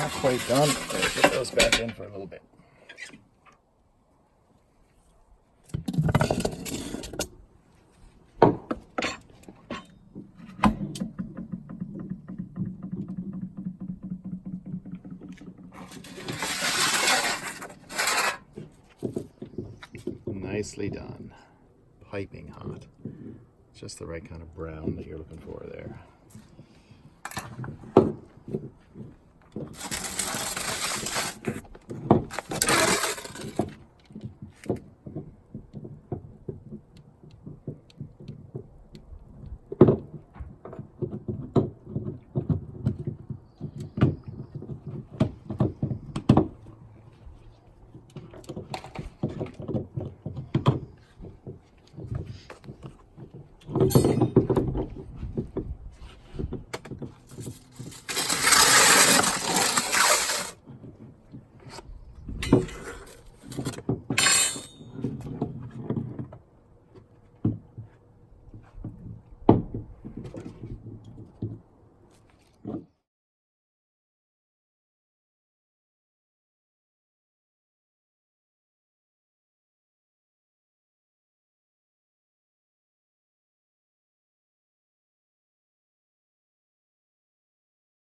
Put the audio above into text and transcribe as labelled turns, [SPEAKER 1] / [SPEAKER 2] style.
[SPEAKER 1] not quite done. Let's get those back in for a little bit. Nicely done. Piping hot. Just the right kind of brown that you're looking for there.